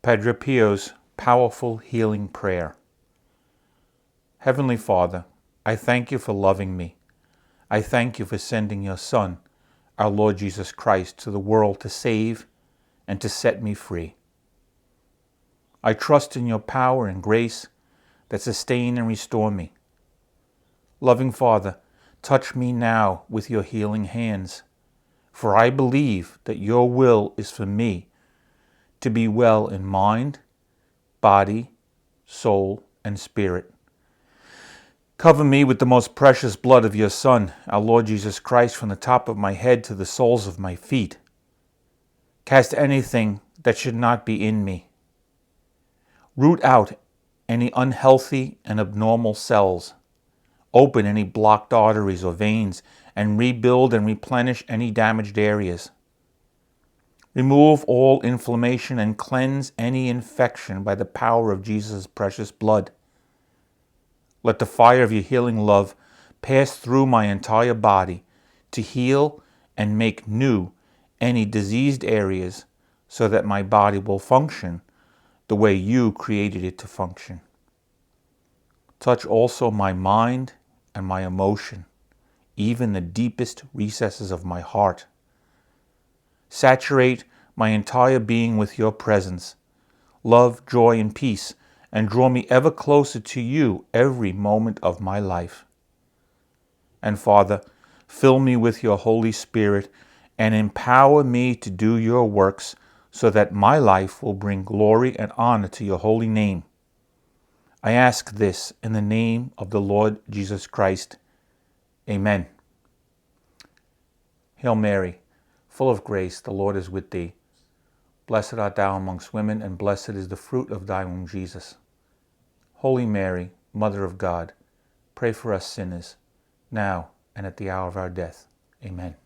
Padre Pio's powerful healing prayer. Heavenly Father, I thank you for loving me. I thank you for sending your Son, our Lord Jesus Christ, to the world to save and to set me free. I trust in your power and grace that sustain and restore me. Loving Father, touch me now with your healing hands, for I believe that your will is for me to be well in mind, body, soul, and spirit. Cover me with the most precious blood of your Son, our Lord Jesus Christ, from the top of my head to the soles of my feet. Cast anything that should not be in me. Root out any unhealthy and abnormal cells. Open any blocked arteries or veins, and rebuild and replenish any damaged areas. Remove all inflammation and cleanse any infection by the power of Jesus' precious blood. Let the fire of your healing love pass through my entire body to heal and make new any diseased areas so that my body will function the way you created it to function. Touch also my mind and my emotion, even the deepest recesses of my heart. Saturate my entire being with your presence, love, joy, and peace, and draw me ever closer to you every moment of my life. And Father, fill me with your Holy Spirit and empower me to do your works so that my life will bring glory and honor to your holy name. I ask this in the name of the Lord Jesus Christ. Amen. Hail Mary, full of grace, the Lord is with thee. Blessed art thou amongst women, and blessed is the fruit of thy womb, Jesus. Holy Mary, Mother of God, pray for us sinners, now and at the hour of our death. Amen.